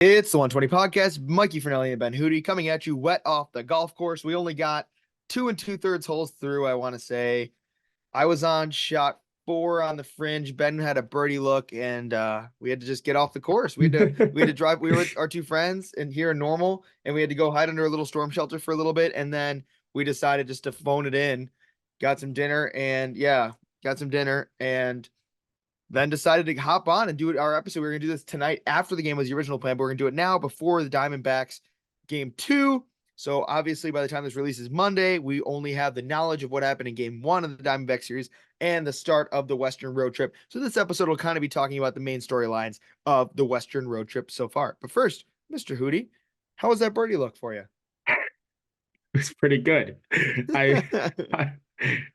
It's the 120 podcast. Mikey Finelli and Ben Hootie coming at you wet off the golf course. We only got 2 2/3 holes through. I want to say I was on shot 4 on the fringe. Ben had a birdie look, and we had to just get off the course. We had to drive. We were with our two friends and here in Normal, and we had to go hide under a little storm shelter for a little bit, and then we decided just to phone it in. Got some dinner, and yeah, got some dinner, and then decided to hop on and do our episode. We were going to do this tonight after the game was the original plan, but we're going to do it now before the Diamondbacks game 2. So obviously, by the time this releases Monday, we only have the knowledge of what happened in game 1 of the Diamondback series and the start of the Western road trip. So this episode will kind of be talking about the main storylines of the Western road trip so far. But first, Mr. Hootie, how was that birdie look for you? It's pretty good. I, I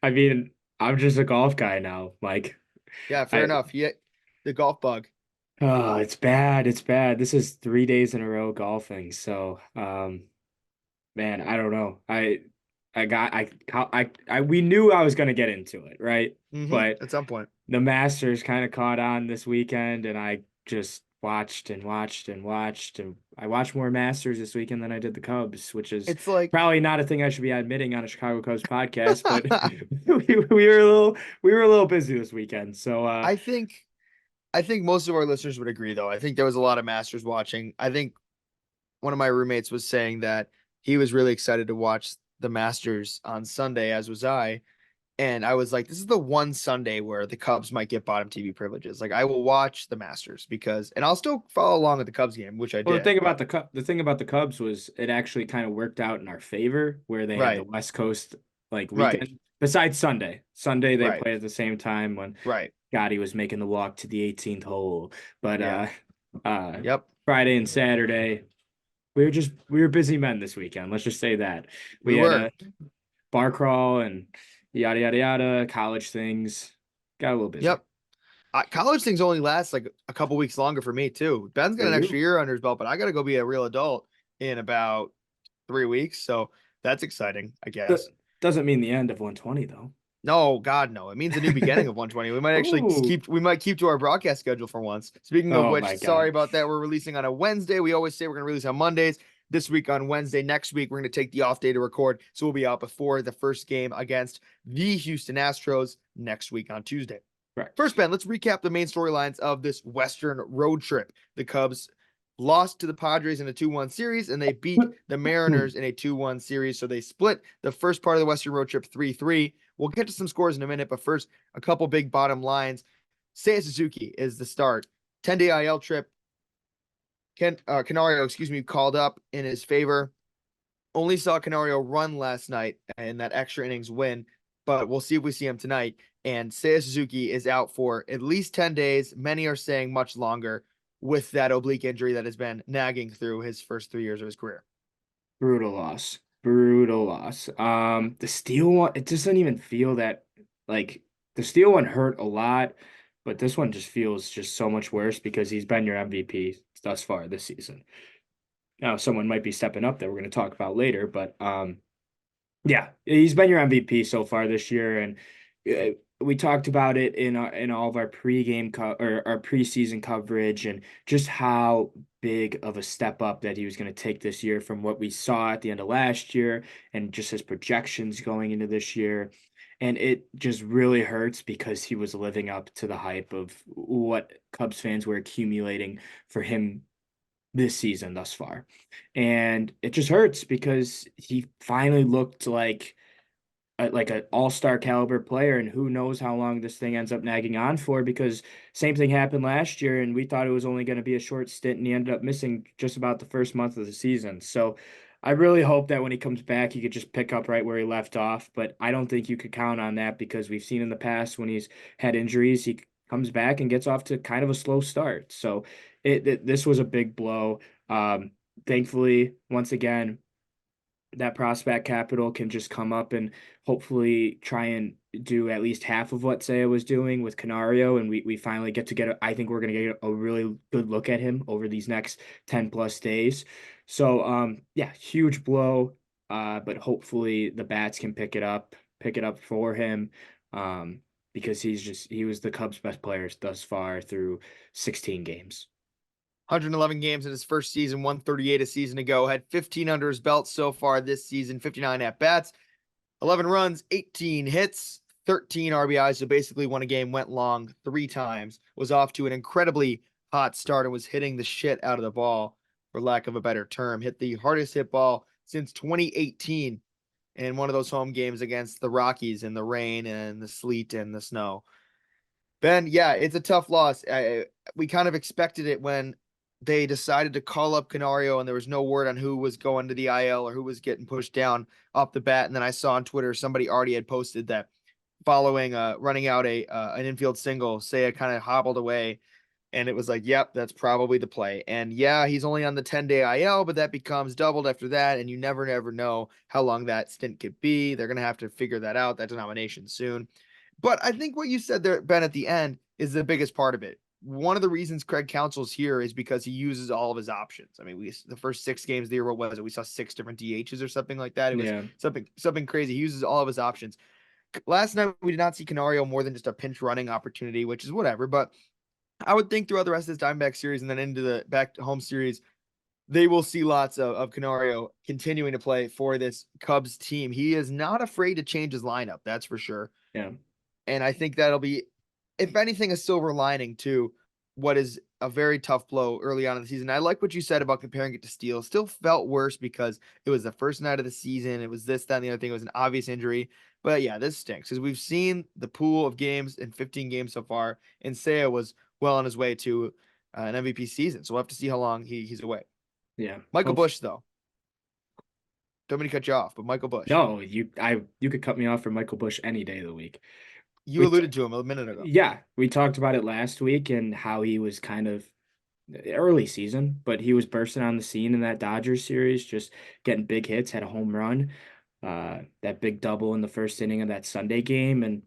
I mean, I'm just a golf guy now. Like Yeah, fair I enough. Yeah, the golf bug. oh, it's bad. It's bad. This is 3 days in a row golfing. So, man, I don't know. I got I we knew I was gonna get into it, right? But At some point. the Masters kind of caught on this weekend, and I just watched and watched and watched, and I watched more Masters this weekend than I did the Cubs, which is It's like probably not a thing I should be admitting on a Chicago Cubs podcast, but we were a little busy this weekend. So I think I think most of our listeners would agree, though. I think there was a lot of Masters watching. I think one of my roommates was saying that he was really excited to watch the Masters on Sunday, as was I. And I was like, this is the one Sunday where the Cubs might get bottom TV privileges. Like, I will watch the Masters because, and I'll still follow along with the Cubs game, which I well, did. But the thing about the Cubs was it actually kind of worked out in our favor where they had the right, West Coast like right, weekend. Besides Sunday, Sunday they right, play at the same time when right. Gotti was making the walk to the 18th hole. But Yeah. uh Yep. Friday and Saturday, we were busy men this weekend. Let's just say that. We We had were. a bar crawl and yada yada yada, college things. Got a little busy. Yep. College things only last like a couple weeks longer for me, too. Ben's got For an extra you? year under his belt, but I got to go be a real adult in about 3 weeks. So that's exciting, I That guess. doesn't mean the end of 120 though. No, God, no. It means a new beginning of 120. We might actually Oh, keep to our broadcast schedule for once. Speaking of oh which, my sorry God. about that. We're releasing on a Wednesday. We always say we're gonna release on Mondays. This week on Wednesday. Next week, we're gonna take the off day to record. So we'll be out before the first game against the Houston Astros next week on Tuesday. Correct. First, Ben, let's recap the main storylines of this Western road trip. The Cubs lost to the Padres in a 2-1 series, and they beat the Mariners in a 2-1 series. So they split the first part of the Western road trip 3-3. We'll get to some scores in a minute, but first, a couple big bottom lines. Seiya Suzuki is the start. 10-day IL trip. Canario, called up in his favor. Only saw Canario run last night in that extra innings win, but we'll see if we see him tonight. And Seiya Suzuki is out for at least 10 days. Many are saying much longer with that oblique injury that has been nagging through his first 3 years of his career. Brutal loss. Brutal loss. The steel one, it just doesn't even feel that like the steel one hurt a lot, but this one just feels just so much worse because he's been your MVP thus far this season. Now, someone might be stepping up that we're going to talk about later, but yeah, he's been your MVP so far this year, and we talked about it in all of our pregame or our preseason coverage, and just how big of a step up that he was going to take this year from what we saw at the end of last year, and just his projections going into this year. And it just really hurts because he was living up to the hype of what Cubs fans were accumulating for him this season thus far. And it just hurts because he finally looked like an all-star caliber player, and who knows how long this thing ends up nagging on for, because same thing happened last year and we thought it was only going to be a short stint, and he ended up missing just about the first month of the season. So I really hope that when he comes back he could just pick up right where he left off, but I don't think you could count on that because we've seen in the past when he's had injuries, he comes back and gets off to kind of a slow start. So this was a big blow. Thankfully, once again, that prospect capital can just come up and hopefully try and do at least half of what Seiya was doing with Canario. And we finally get to I think we're going to get a really good look at him over these next 10 plus days. So, yeah, huge blow. But hopefully the bats can pick it up for him. Because he was the Cubs' best players thus far through 16 games. 111 games in his first season, 138 a season ago. Had 15 under his belt so far this season, 59 at bats, 11 runs, 18 hits, 13 RBIs. So basically, won a game, went long 3 times. Was off to an incredibly hot start and was hitting the shit out of the ball, for lack of a better term. Hit the hardest hit ball since 2018 in one of those home games against the Rockies in the rain and the sleet and the snow. Ben, yeah, it's a tough loss. We kind of expected it when they decided to call up Canario and there was no word on who was going to the IL or who was getting pushed down off the bat. And then I saw on Twitter somebody already had posted that following running out an infield single, Seiya kind of hobbled away, and it was like, yep, that's probably the play. And yeah, he's only on the 10-day IL, but that becomes doubled after that, and you never know how long that stint could be. They're gonna have to figure that out, that denomination soon. But I think what you said there, Ben, at the end is the biggest part of it. One of the reasons Craig Counsell's here is because he uses all of his options. I mean, the first 6 games of the year, what was it? We saw 6 different DHs or something like that. It was Yeah. something crazy. He uses all of his options. Last night we did not see Canario more than just a pinch running opportunity, which is whatever. But I would think throughout the rest of this Diamondback series and then into the back to home series, they will see lots of Canario continuing to play for this Cubs team. He is not afraid to change his lineup, that's for sure. Yeah. And I think that'll be, if anything, a silver lining to what is a very tough blow early on in the season. I like what you said about comparing it to Steele. Still felt worse because it was the first night of the season. It was this, that, and the other thing. It was an obvious injury. But yeah, this stinks because we've seen the pool of games in 15 games so far, and Seiya was well on his way to an MVP season. So we'll have to see how long he's away. Yeah. Michael Busch, though. Don't mean to cut you off, but Michael Busch. No, you could cut me off for Michael Busch any day of the week. You alluded to him a minute ago. Yeah, we talked about it last week and how he was kind of early season, but he was bursting on the scene in that Dodgers series, just getting big hits, had a home run, that big double in the first inning of that Sunday game, and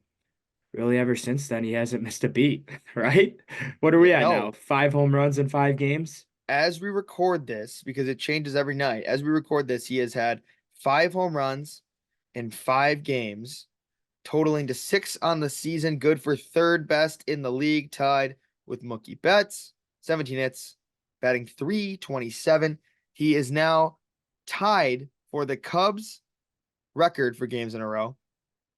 really ever since then he hasn't missed a beat, right? What are Yeah, we at no, now? 5 home runs in 5 games? as we record this, because it changes every night, as we record this, he has had 5 home runs in 5 games, totaling to 6 on the season. Good for third best in the league, tied with Mookie Betts. 17 hits, batting .327. He is now tied for the Cubs record for games in a row.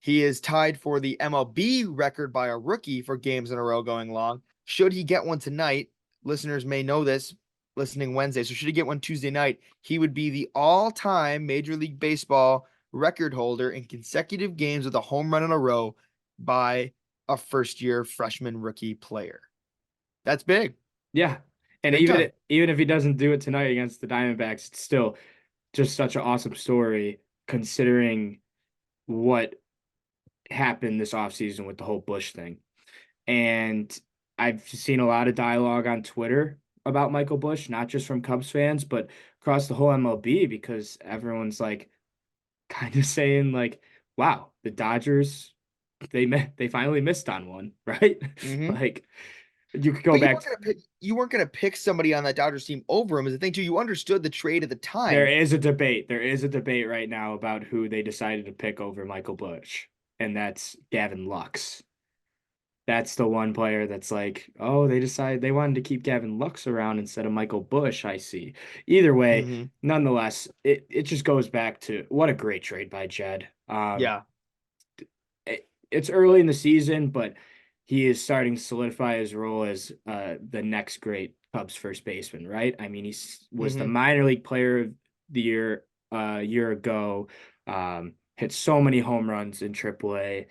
He is tied for the MLB record by a rookie for games in a row going long. Should he get one tonight, listeners may know this listening Wednesday. So should he get one Tuesday night, he would be the all-time Major League Baseball record holder in consecutive games with a home run in a row by a first-year freshman rookie player. That's big. Yeah. And Big time. even if he doesn't do it tonight against the Diamondbacks, it's still just such an awesome story considering what happened this offseason with the whole Busch thing. And I've seen a lot of dialogue on Twitter about Michael Busch, not just from Cubs fans, but across the whole MLB, because everyone's like kind of saying like, wow, the Dodgers, they finally missed on one, right? Mm-hmm. Like you could go But back. you weren't gonna pick somebody on that Dodgers team over him is the thing too. You understood the trade at the There time. is a debate. There is a debate right now about who they decided to pick over Michael Busch, and that's Gavin Lux. That's the one player that's like, oh, they decided they wanted to keep Gavin Lux around instead of Michael Busch, I see. Either way, Mm-hmm. nonetheless, it just goes back to what a great trade by Jed. Yeah. It's early in the season, but he is starting to solidify his role as the next great Cubs first baseman, right? I mean, he was the Mm-hmm. minor league player of the year a year ago, hit so many home runs in AAA.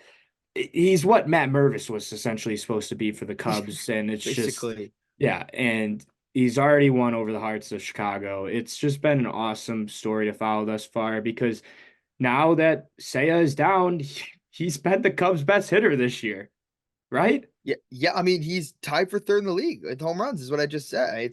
He's what Matt Mervis was essentially supposed to be for the Cubs, and it's just, Basically. yeah, and he's already won over the hearts of Chicago. It's just been an awesome story to follow thus far because now that Seiya is down, he's been the Cubs' best hitter this year, right? Yeah, yeah. I mean, he's tied for third in the league with home runs, is what I just said.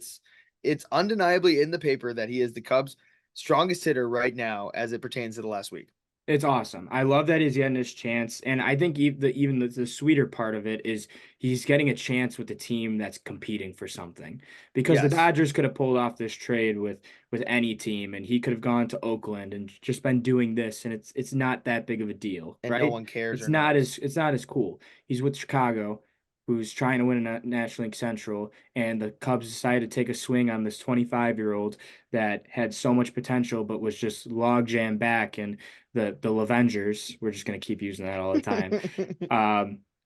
It's undeniably in the paper that he is the Cubs' strongest hitter right now as it pertains to the last week. It's awesome. I love that he's getting his chance, and I think even the sweeter part of it is he's getting a chance with the team that's competing for something. Because the Yes. Dodgers could have pulled off this trade with any team, and he could have gone to Oakland and just been doing this, and it's not that big of a deal, And no right? one cares It's or not knows. as it's not as cool. He's with Chicago. who's trying to win a National League Central, and the Cubs decided to take a swing on this 25-year-old that had so much potential but was just log jam back, and the Lavengers, we're just gonna keep using that all the time.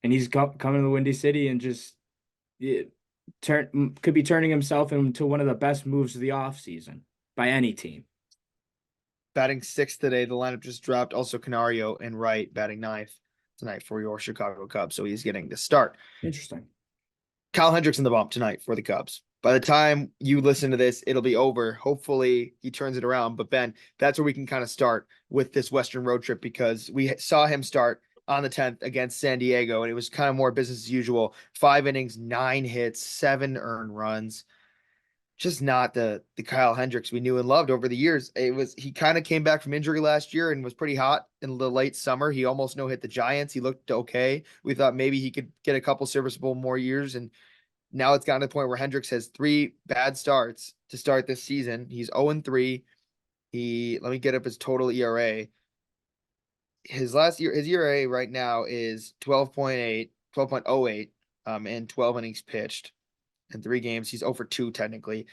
And he's coming to the Windy City and just it, could be turning himself into one of the best moves of the offseason by any team. Batting sixth today, the lineup just dropped. Also, Canario and Wright batting ninth tonight for your Chicago Cubs. So he's getting the start. Interesting. Kyle Hendricks in the bump tonight for the Cubs. By the time you listen to this, it'll be over. Hopefully, he turns it around. But Ben, that's where we can kind of start with this Western road trip because we saw him start on the 10th against San Diego, and it was kind of more business as usual. 5 innings, 9 hits, 7 earned runs. Just not the Kyle Hendricks we knew and loved over the years. He kind of came back from injury last year and was pretty hot in the late summer. He almost no hit the Giants. He looked okay. We thought maybe he could get a couple serviceable more years, and now it's gotten to the point where Hendricks has 3 bad starts to start this season. He's 0-3. Let me get up his total ERA. His ERA right now is 12.08, in 12 innings pitched in 3 games. He's 0 for 2 technically.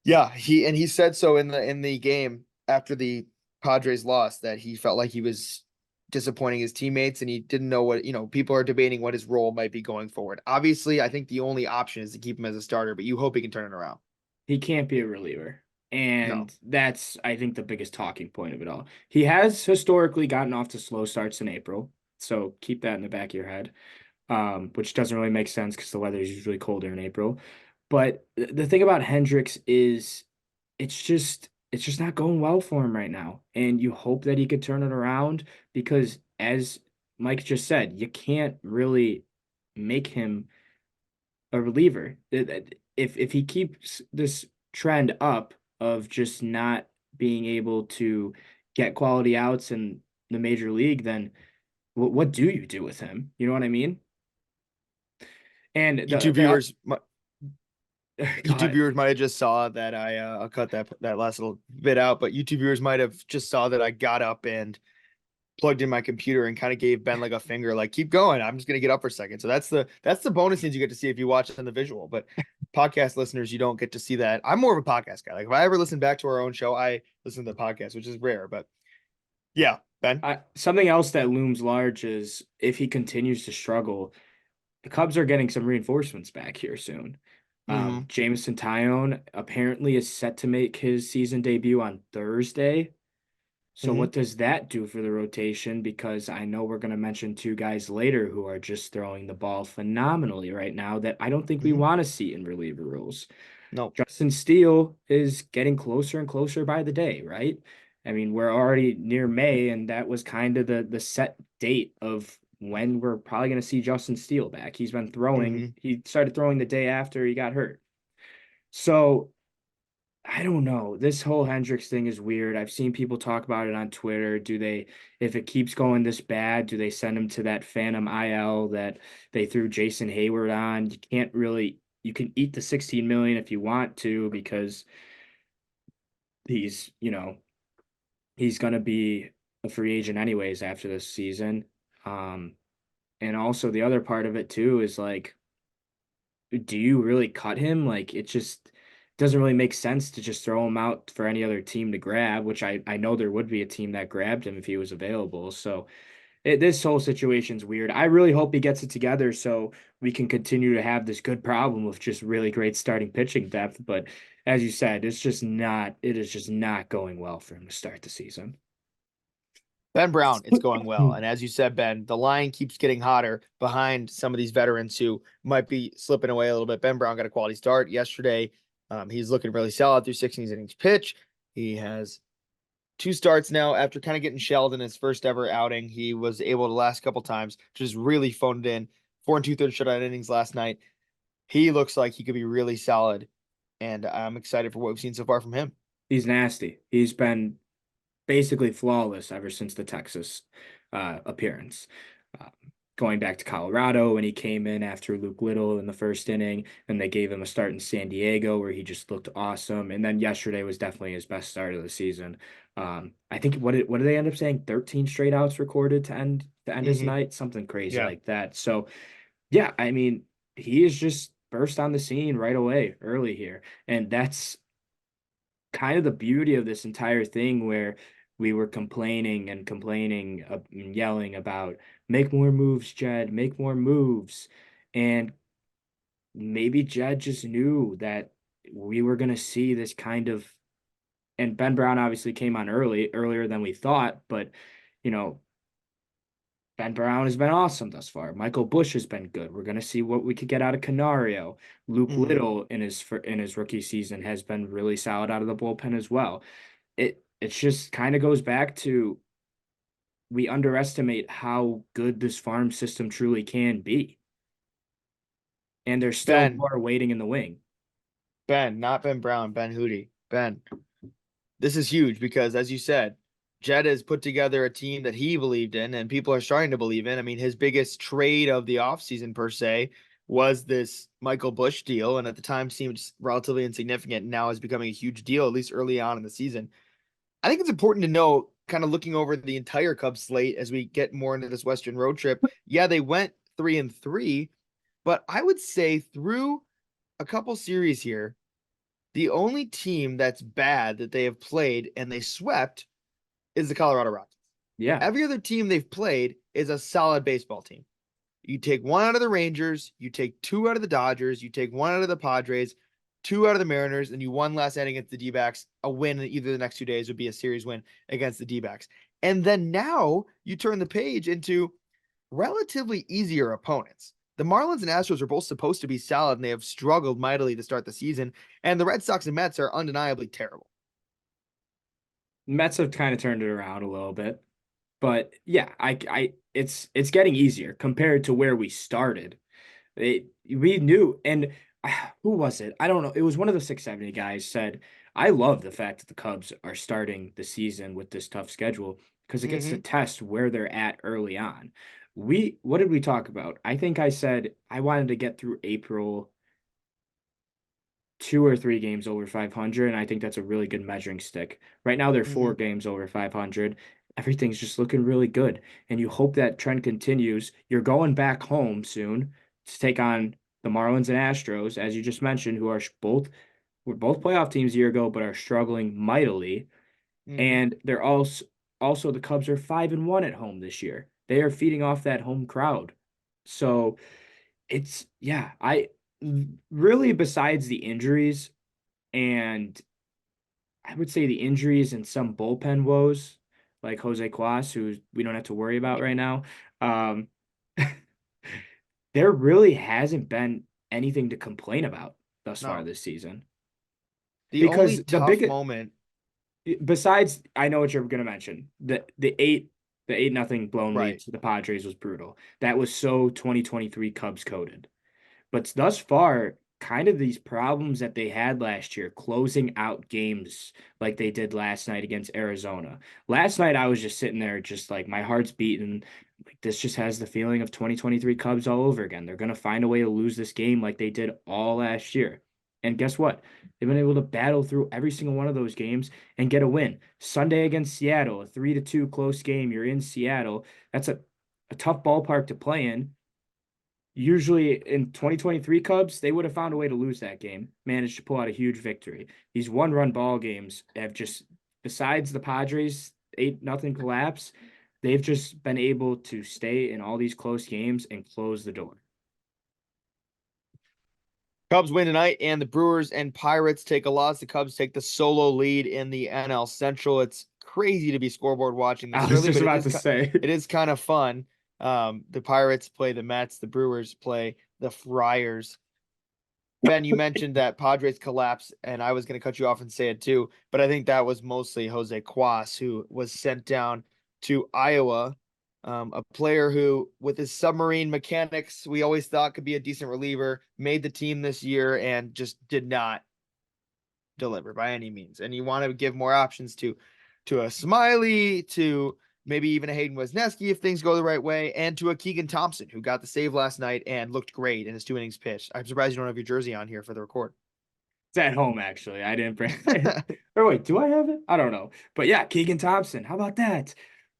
Yeah, he said so in the game after the Padres lost that he felt like he was disappointing his teammates and he didn't know what, people are debating what his role might be going forward. Obviously, I think the only option is to keep him as a starter, but you hope he can turn it around. He can't be a reliever. No. And that's, I think, the biggest talking point of it all. He has historically gotten off to slow starts in April. So keep that in the back of your head, which doesn't really make sense because the weather is usually colder in April. But the thing about Hendricks is it's just not going well for him right now. And you hope that he could turn it around because as Mike just said, you can't really make him a reliever. If he keeps this trend up of just not being able to get quality outs in the major league, then what do you do with him? You know what I mean? And YouTube viewers go YouTube ahead. viewers might have just saw that I'll cut that last little bit out, but YouTube viewers might have just saw that I got up and plugged in my computer and kind of gave Ben like a finger, like keep going. I'm just gonna get up for a second. So that's the bonus things you get to see if you watch it in the visual. But podcast listeners, you don't get to see that. I'm more of a podcast guy. Like if I ever listen back to our own show, I listen to the podcast, which is rare. But yeah, Ben. Something else that looms large is if he continues to struggle, the Cubs are getting some reinforcements back here soon. Mm-hmm. Jameson Tyone apparently is set to make his season debut on Thursday. So Mm-hmm. what does that do for the rotation? Because I know we're going to mention 2 guys later who are just throwing the ball phenomenally right now that I don't think we Mm-hmm. want to see in reliever roles. No. Justin Steele is getting closer and closer by the day, right? I mean, we're already near May, and that was kind of the set date of when we're probably going to see Justin Steele back. He's been throwing, Mm-hmm. he started throwing the day after he got hurt. So I don't know. This whole Hendricks thing is weird. I've seen people talk about it on Twitter. If it keeps going this bad, do they send him to that Phantom IL that they threw Jason Hayward on? You can eat the 16 million if you want to because he's, he's going to be a free agent anyways after this season. Um, and also the other part of it too is like, do you really cut him? Like it just doesn't really make sense to just throw him out for any other team to grab, which I know there would be a team that grabbed him if he was available. So this whole situation's weird. I really hope he gets it together so we can continue to have this good problem with just really great starting pitching depth. But as you said, it is just not going well for him to start the season. Ben Brown, it's going well. And as you said, Ben, the line keeps getting hotter behind some of these veterans who might be slipping away a little bit. Ben Brown got a quality start yesterday. He's looking really solid through 16 innings pitch. He has 2 starts now after kind of getting shelled in his first ever outing. He was able to last couple times, just really phoned it in. 4 2/3 shutout innings last night. He looks like he could be really solid. And I'm excited for what we've seen so far from him. He's nasty. He's been basically flawless ever since the Texas appearance. Uh, Going back to Colorado when he came in after Luke Little in the first inning, and they gave him a start in San Diego where he just looked awesome. And then yesterday was definitely his best start of the season. I think what did they end up saying? 13 straight outs recorded to end his Mm-hmm. night, something crazy Yeah. like that. So Yeah, I mean, he is just burst on the scene right away, early here. And that's kind of the beauty of this entire thing where we were complaining and complaining and yelling about make more moves, Jed, make more moves. And maybe Jed just knew that we were going to see this kind of, and Ben Brown obviously came on earlier than we thought, but you know, Ben Brown has been awesome thus far. Michael Busch has been good. We're going to see what we could get out of Canario. Luke Hmm. Little in his rookie season has been really solid out of the bullpen as well. It's just kind of goes back to we underestimate how good this farm system truly can be. And there's still Ben, more waiting in the wing. Ben, not Ben Brown, Ben Hootie. Ben, this is huge because, as you said, Jed has put together a team that he believed in and people are starting to believe in. I mean, his biggest trade of the offseason, per se, was this Michael Busch deal. And at the time seemed relatively insignificant. And now is becoming a huge deal, at least early on in the season. I think it's important to know, kind of looking over the entire Cubs slate as we get more into this Western road trip. Yeah, they went 3-3, but I would say through a couple series here, the only team that's bad that they have played and they swept is the Colorado Rockies. Yeah. Every other team they've played is a solid baseball team. You take one out of the Rangers, you take two out of the Dodgers, you take one out of the Padres, two out of the Mariners, and you won last night against the D backs. A win in either the next 2 days would be a series win against the D backs. And then now you turn the page into relatively easier opponents. The Marlins and Astros are both supposed to be solid, and they have struggled mightily to start the season. And the Red Sox and Mets are undeniably terrible. Mets have kind of turned it around a little bit. But yeah, it's getting easier compared to where we started. We knew, and who was it? I don't know. It was one of the 670 guys said, I love the fact that the Cubs are starting the season with this tough schedule because it gets to Mm-hmm. test where they're at early on. What did we talk about? I think I said I wanted to get through April 2 or 3 games over 500, and I think that's a really good measuring stick. Right now, they're Mm-hmm. 4 games over 500. Everything's just looking really good, and you hope that trend continues. You're going back home soon to take on the Marlins and Astros, as you just mentioned, who are both were both playoff teams a year ago, but are struggling mightily. Mm-hmm. And they're also the Cubs are 5-1 at home this year. They are feeding off that home crowd. So it's yeah, I really besides the injuries and I would say the injuries and some bullpen woes, like Jose Cuas, who we don't have to worry about right now. Um, there really hasn't been anything to complain about thus far No. this season. The only Because the tough biggest, moment, besides, I know what you're going to mention, the 8-0 blown lead right? to the Padres was brutal. That was so 2023 Cubs coded. But thus far, kind of these problems that they had last year, closing out games like they did last night against Arizona. Last night, I was just sitting there, just like my heart's beating. Like this just has the feeling of 2023 Cubs all over again. They're going to find a way to lose this game like they did all last year. And guess what? They've been able to battle through every single one of those games and get a win. Sunday against Seattle, a 3-2 close game. You're in Seattle. That's a tough ballpark to play in. Usually in 2023 Cubs, they would have found a way to lose that game, managed to pull out a huge victory. These one-run ball games have just, besides the Padres 8-0 collapse, they've just been able to stay in all these close games and close the door. Cubs win tonight, and the Brewers and Pirates take a loss. The Cubs take the solo lead in the NL Central. It's crazy to be scoreboard watching I this was early, just but about to say, it is kind of fun. The Pirates play the Mets, the Brewers play the Friars. Ben, you mentioned that Padres collapse, and I was going to cut you off and say it too, but I think that was mostly Jose Cuas, who was sent down to Iowa. A player who, with his submarine mechanics, we always thought could be a decent reliever, made the team this year and just did not deliver by any means. And you want to give more options to a Smiley, to maybe even a Hayden Wesneski if things go the right way, and to a Keegan Thompson who got the save last night and looked great in his 2 innings pitched. I'm surprised you don't have your jersey on here for the record. it's at home actually. I didn't bring or wait, do I have it? I don't know. But yeah, Keegan Thompson. How about that?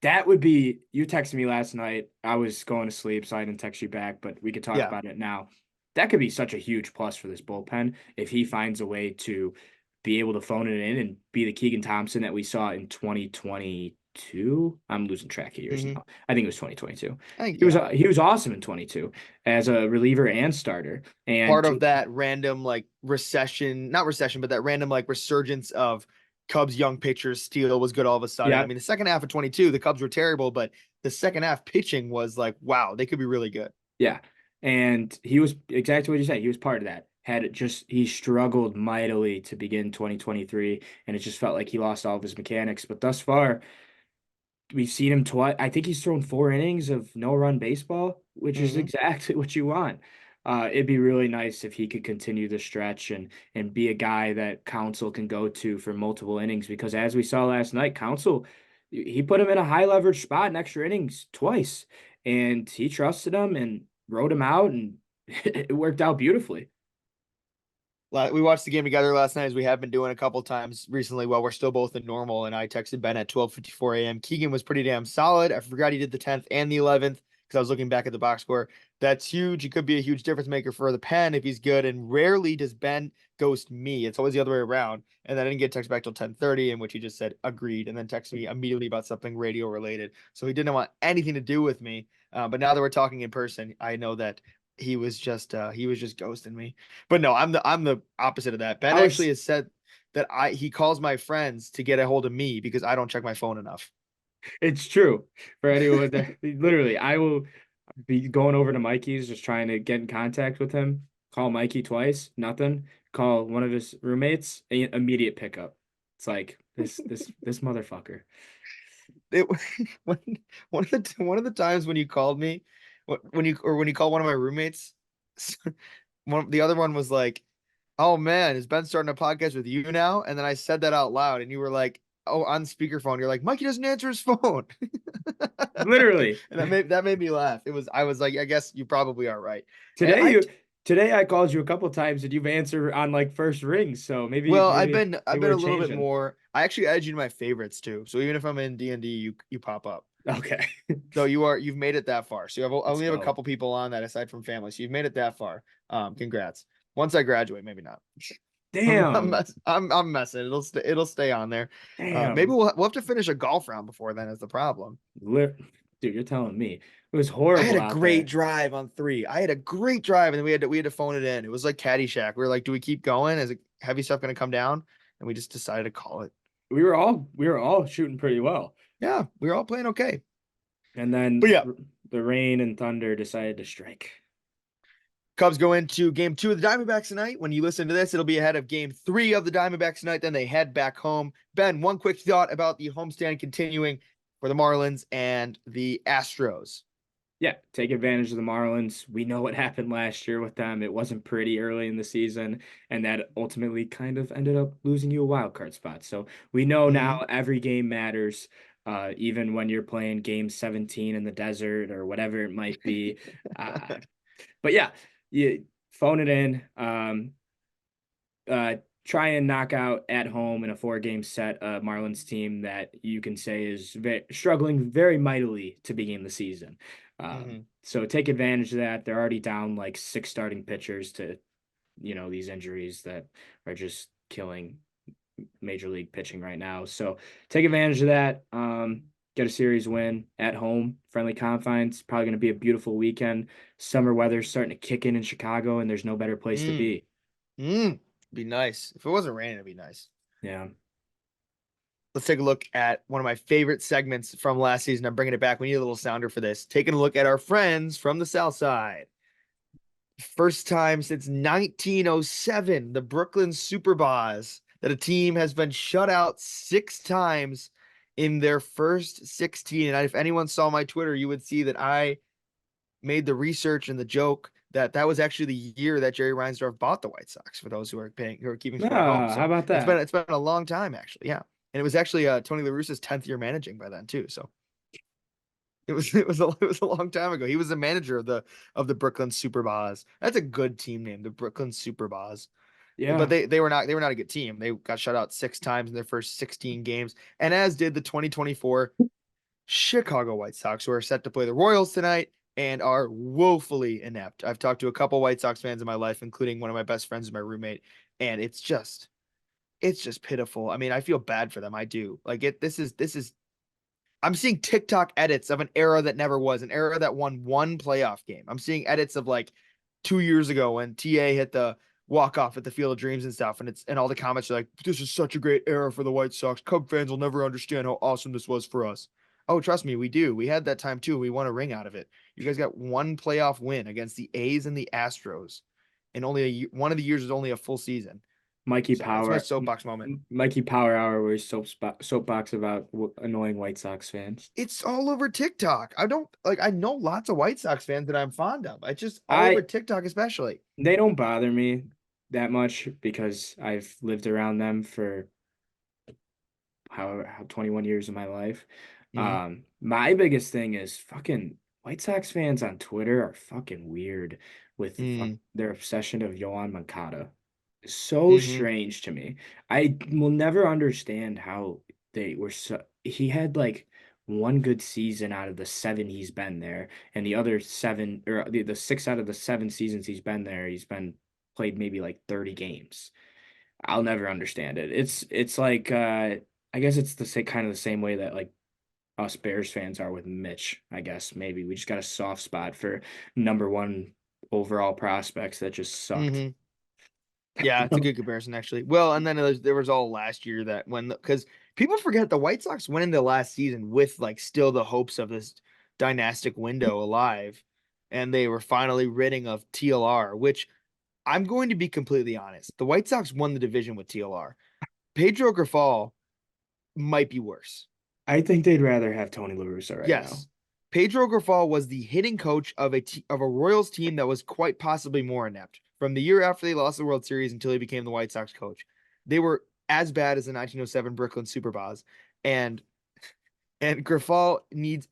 That would be, you texted me last night. I was going to sleep, so I didn't text you back, but we could talk Yeah. about it now. That could be such a huge plus for this bullpen if he finds a way to be able to phone it in and be the Keegan Thompson that we saw in 2022. I'm losing track of years Hmm. now. I think it was 2022. I think, He was yeah. he was awesome in 22 as a reliever and starter. And Part of that random like recession, not recession, but that random like resurgence of Cubs young pitchers. Steele was good all of a sudden. I yeah, mean, the second half of 22, the Cubs were terrible, but the second half pitching was like, wow, they could be really good. yeah. And he was exactly what you said. He was part of that. He struggled mightily to begin 2023, and it just felt like he lost all of his mechanics. But thus far, we've seen him twice. I think he's thrown 4 innings of no-run baseball, which is Hmm. exactly what you want. It'd be really nice if he could continue the stretch and be a guy that Council can go to for multiple innings, because as we saw last night, Council, he put him in a high leverage spot in extra innings twice, and he trusted him and wrote him out, and it worked out beautifully. We watched the game together last night, as we have been doing a couple times recently while we're still both in normal. And I texted Ben at 12:54 a.m. Keegan was pretty damn solid. I forgot he did the 10th and the 11th because I was looking back at the box score. That's huge. He could be a huge difference maker for the pen if he's good. And rarely does Ben ghost me. It's always the other way around. And then I didn't get text back till 10:30, in which he just said agreed, and then texted me immediately about something radio related. So he didn't want anything to do with me. But now that we're talking in person, I know that he was just ghosting me. But no, I'm the opposite of that. Ben I actually was, has said that he calls my friends to get a hold of me because I don't check my phone enough. it's true for anyone that literally, I will be going over to Mikey's, just trying to get in contact with him. Call Mikey twice, nothing. Call one of his roommates, immediate pickup. It's like this motherfucker. It when one of the times when you called me, when you called one of my roommates, the other one was like, "Oh man, is Ben starting a podcast with you now?" And then I said that out loud, and you were like, "Oh, on speakerphone." You're like, "Mikey doesn't answer his phone," Literally. and that made me laugh. I was like, I guess you probably are right. And Today you today I called you a couple times and you've answered on like first ring, so maybe well, I've maybe been we're a little bit changing. more. I actually add you to my favorites too. So even if I'm in D&D, you pop up. Okay. So you've made it that far. So you have Let's only have a go. couple people on that aside from family. So you've made it that far. Congrats. Once I graduate, maybe not. Damn. I'm messing. It'll stay on there. Maybe Damn. we'll have to finish a golf round before then is the problem. Lit- Dude, you're telling me. It was I had horrible a out great there. drive on three. I had a great drive, and then we had to phone it in. It was like Caddyshack. We were like, do we keep going? Is it heavy stuff going to come down? And we just decided to call it. We were all shooting pretty well. Yeah, we were all playing okay. And But then yeah, the rain and thunder decided to strike. Cubs go into game 2 of the Diamondbacks tonight. When you listen to this, it'll be ahead of game 3 of the Diamondbacks tonight. Then they head back home. Ben, one quick thought about the homestand continuing for the Marlins and the Astros. Yeah, take advantage of the Marlins. We know what happened last year with them. It wasn't pretty early in the season, and that ultimately kind of ended up losing you a wild card spot. So we know Mm-hmm. now every game matters, even when you're playing game 17 in the desert or whatever it might be. Uh, but yeah, you phone it in. Uh, Try and knock out at home in a 4 game set a Marlins team that you can say is struggling very mightily to begin the season. Mm-hmm. So take advantage of that. They're already down like 6 starting pitchers to, these injuries that are just killing major league pitching right now. So take advantage of that. Get a series win at home, friendly confines. Probably going to be a beautiful weekend. Summer weather's starting to kick in Chicago, and there's no better place to Mm. be. Mm. Be nice. If it wasn't raining, it'd be nice. Yeah. Let's take a look at one of my favorite segments from last season. I'm bringing it back. We need a little sounder for this. Taking a look at our friends from the South Side. First time since 1907, the Brooklyn Superbas, that a team has been shut out 6 times in their first 16. And if anyone saw my Twitter, you would see that I made the research and the joke that that was actually the year that Jerry Reinsdorf bought the White Sox. For those who are keeping score at home, Ah, how so about it's that? been a long time actually, yeah. And it was actually Tony La Russa's 10th year managing by then too. So it was a long time ago. He was the manager of the Brooklyn Superbas. That's a good team name, the Brooklyn Superbas. But Yeah. they were not a good team. They got shut out 6 times in their first 16 games, and as did the 2024 Chicago White Sox, who are set to play the Royals tonight and are woefully inept. I've talked to a couple White Sox fans in my life, including one of my best friends, my roommate, and it's just pitiful. I mean, I feel bad for them. I do. Like it this is I'm seeing TikTok edits of an era that never was, an era that won one playoff game. I'm seeing edits of like 2 years ago when TA hit the walk off at the Field of Dreams and stuff, and all the comments are like, "This is such a great era for the White Sox. Cub fans will never understand how awesome this was for us." Oh, trust me, we do. We had that time too. We won a ring out of it. You guys got one playoff win against the A's and the Astros, and one of the years is only a full season. Mikey So that's my Power, soapbox moment. Mikey Power Hour, where he soapbox about annoying White Sox fans. It's all over TikTok. I don't like. I know lots of White Sox fans that I'm fond of. I just all over I TikTok, especially. They don't bother me that much because I've lived around them for how 21 years of my life. Hmm. My biggest thing is fucking White Sox fans on Twitter are fucking weird with Mm. their obsession of Yohan Moncada. So Hmm. strange to me. I will never understand how they were he had like one good season out of the seven he's been there, and the other seven or the six out of the seven seasons he's been there, he's been played maybe like 30 games. I'll never understand it. It's like I guess it's the same kind of the same way that like us Bears fans are with Mitch. I guess maybe we just got a soft spot for number one overall prospects that just sucked. Hmm. Yeah, it's a good comparison actually. Well, and then there was all last year that when because people forget the White Sox went into last season with like still the hopes of this dynastic window alive, and they were finally ridding of TLR, which I'm going to be completely honest. The White Sox won the division with TLR. Pedro Grifol might be worse. I think they'd rather have Tony La Russa right now. Yes. Pedro Grifol was the hitting coach of a Royals team that was quite possibly more inept. From the year after they lost the World Series until he became the White Sox coach, they were as bad as the 1907 Brooklyn Superbas, and I think Grifol needs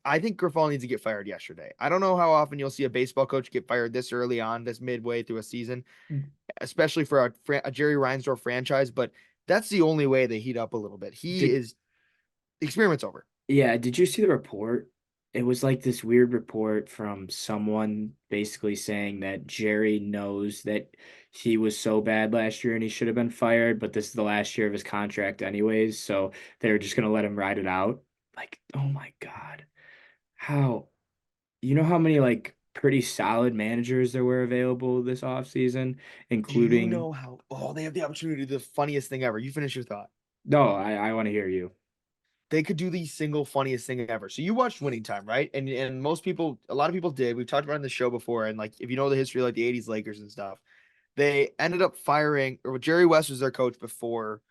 to get fired yesterday. I don't know how often you'll see a baseball coach get fired this early on, this midway through a season, especially for a Jerry Reinsdorf franchise, but that's the only way they heat up a little bit. He Did is Experiment's over. Yeah, did you see the report? It was like this weird report from someone basically saying that Jerry knows that he was so bad last year and he should have been fired, but this is the last year of his contract anyways, so they're just gonna let him ride it out. Like, oh my God. How you know how many like pretty solid managers there were available this offseason, Do you including know how? Oh, they have the opportunity to do the funniest thing ever. You finish your thought. no, I want to hear you. They could do the single funniest thing ever. So you watched Winning Time, right? And most people, a lot of people did. We've talked about it in the show before, and like if you know the history of like the '80s Lakers and stuff, they ended up firing or Jerry West was their coach before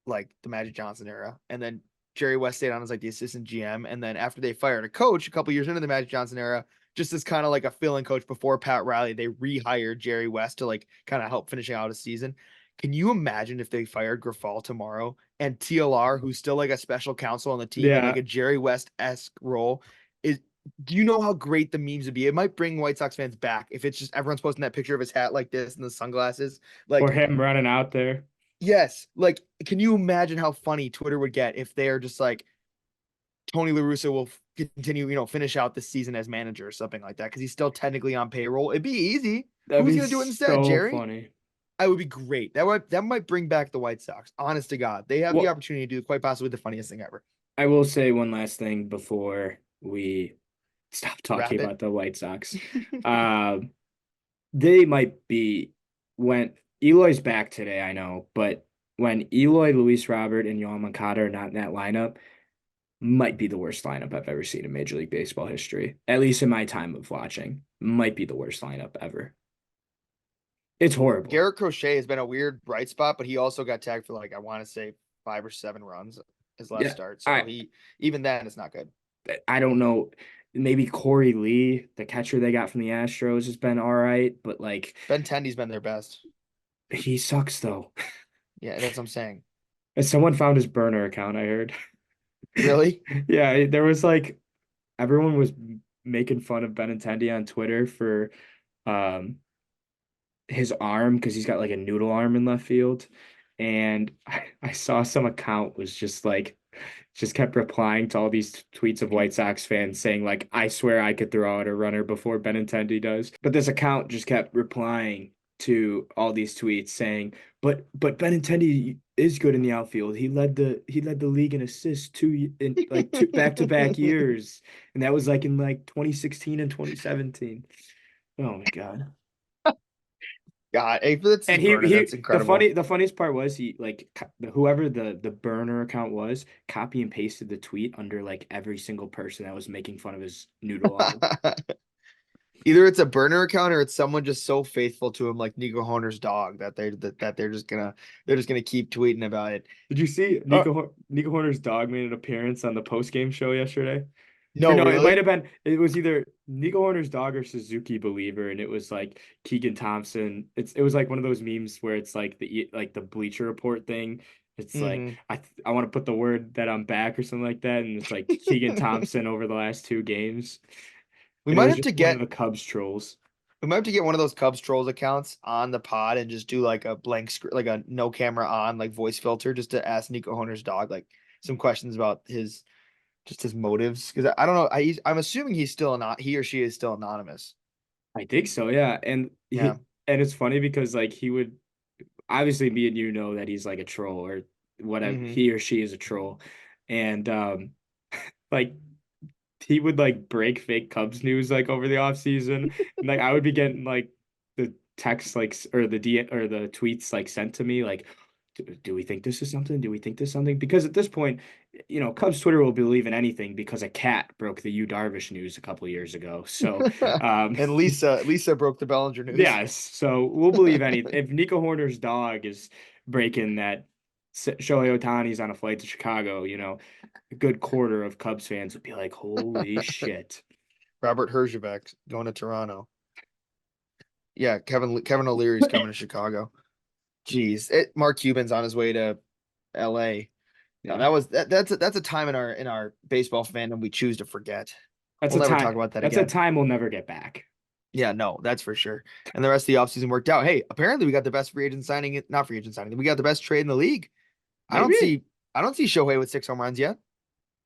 like the Magic Johnson era, and then Jerry West stayed on as like the assistant GM, and then after they fired a coach a couple years into the Magic Johnson era, just as kind of like a fill-in coach before Pat Riley, they rehired Jerry West to like kind of help finishing out a season. Can you imagine if they fired Grifol tomorrow and TLR, who's still like a special counsel on the team and like Yeah, a Jerry West-esque role, is do you know how great the memes would be? It might bring White Sox fans back if it's just everyone's posting that picture of his hat like this and the sunglasses. or Like him running out there. yes, like can you imagine how funny Twitter would get if they're just like Tony La Russa will continue, finish out the season as manager or something like that because he's still technically on payroll. It'd be easy. That'd Who's be gonna do it instead, so Jerry? funny. I would be great. That might bring back the White Sox. Honest to God, they have the Well, opportunity to do quite possibly the funniest thing ever. I will say one last thing before we stop talking Wrap it. about the White Sox. Um, they might be when Eloy's back today, I know, but when Eloy, Luis Robert, and Yohan Moncada are not in that lineup, might be the worst lineup I've ever seen in Major League Baseball history. At least in my time of watching, might be the worst lineup ever. It's horrible. Garrett Crochet has been a weird bright spot, but he also got tagged for like I want to say 5 or 7 runs his last Yeah, start. So I he even then it's not good. I don't know. Maybe Corey Lee, the catcher they got from the Astros, has been all right, but like Ben Tendy's been their best. he sucks though. Yeah, that's what I'm saying. And someone found his burner account, I heard. Really? Yeah, there was like everyone was making fun of Benintendi on Twitter for um his arm because he's got like a noodle arm in left field. And I saw some account was just like just kept replying to all these tweets of White Sox fans saying like, "I swear I could throw out a runner before Benintendi does." But this account just kept replying to all these tweets saying, "But Benintendi is good in the outfield. He led the league in assists two back-to-back years, and that was like in like 2016 and 2017." Oh my God. God, hey, that's his And he burner. he That's incredible. the funniest part was he like whoever the burner account was, copy and pasted the tweet under like every single person that was making fun of his noodle arm. Either it's a burner account or it's someone just so faithful to him, like Nico Honer's dog, that they're just gonna keep tweeting about it. Did you see Uh, Nico Horner's dog made an appearance on the post game show yesterday? Or no, no, really? it was either Nico Horner's dog or Suzuki Believer, and it was like Keegan Thompson. It was like one of those memes where it's like the Bleacher Report thing. It's like Hmm. I want to put the word that I'm back or something like that, and it's like Keegan Thompson over the last two games, We and it might was have just to one of get the Cubs trolls. we might have to get one of those Cubs trolls accounts on the pod and just do like a blank screen, like a no camera on, like voice filter, just to ask Nico Honer's dog like some questions about his motives. Because I don't know. I'm assuming he or she is still anonymous. I think so, yeah, Yeah. and it's funny because like he would obviously me and you know that he's like a troll or whatever Hmm. he or she is a troll, and like he would like break fake Cubs news like over the off season, and like I would be getting like the text like or the D or the tweets like sent to me like, do we think this is something? Do we think this is something? Because at this point, Cubs Twitter will believe in anything because a cat broke the Yu Darvish news a couple years ago. So, And Lisa broke the Bellinger news. yes, so we'll believe anything. If Nico Horner's dog is breaking that Shohei Ohtani's on a flight to Chicago, a good quarter of Cubs fans would be like, "Holy shit!" Robert Herjavec going to Toronto. Yeah, Kevin O'Leary's coming to Chicago. Jeez, Mark Cuban's on his way to L.A. No, Yeah, that's a time in our baseball fandom we choose to forget. that's We'll a never time. talk about that That's a again. time we'll never get back. Yeah, no, that's for sure. And the rest of the offseason worked out. Hey, apparently we got the best free agent signing, not free agent signing. We got the best trade in the league. I don't Maybe see I don't see Shohei with 6 home runs yet.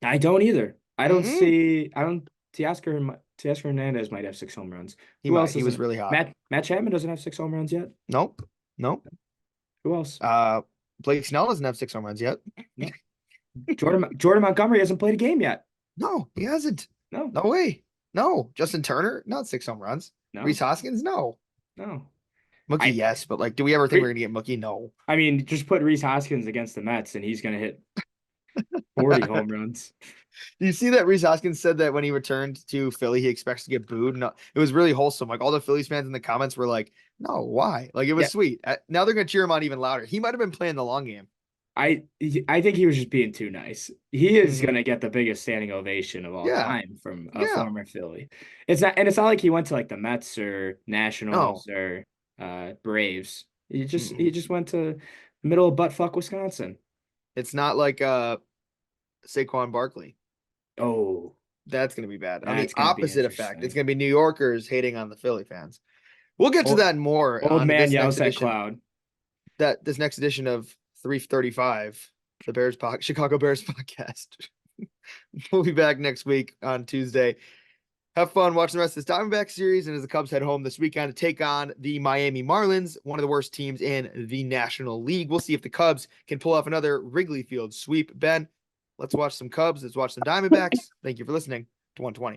I don't either. I don't Mm-mm. see. I don't. Teoscar Hernandez might have 6 home runs. He Who might. else He was doesn't? really hot. Matt Chapman doesn't have 6 home runs yet. Nope. Nope. Who else? Uh Blake Snell doesn't have 6 home runs yet. No. Jordan Montgomery hasn't played a game yet. No, he hasn't. No, No way. No. Justin Turner, not 6 home runs. Reese no, Hoskins, no. no. Mookie, I yes, but like, do we ever think we're Re- gonna get Mookie? No. I mean, just put Reese Hoskins against the Mets, and he's gonna hit 40 home runs. Do you see that Reese Hoskins said that when he returned to Philly, he expects to get booed? No, it was really wholesome. Like all the Phillies fans in the comments were like, "No, why?" Like it was Yeah, sweet. Now they're gonna cheer him on even louder. He might have been playing the long game. I think he was just being too nice. He is Hmm. gonna get the biggest standing ovation of all Yeah, time from a yeah. former Philly. It's not like he went to like the Mets or No, Nationals or Braves. He mm-mm. just went to the middle of buttfuck Wisconsin. It's not like Saquon Barkley. Oh, That's gonna be bad. On the that's gonna be opposite effect, it's interesting. gonna be New Yorkers hating on the Philly fans. We'll get to Old, that more old on man yells at cloud. this next edition of 335, the Chicago Bears podcast. We'll be back next week on Tuesday. Have fun watching the rest of this Diamondback series, and as the Cubs head home this weekend to take on the Miami Marlins, one of the worst teams in the National League. We'll see if the Cubs can pull off another Wrigley Field sweep. Ben, let's watch some Cubs. Let's watch some Diamondbacks. Thank you for listening to 120.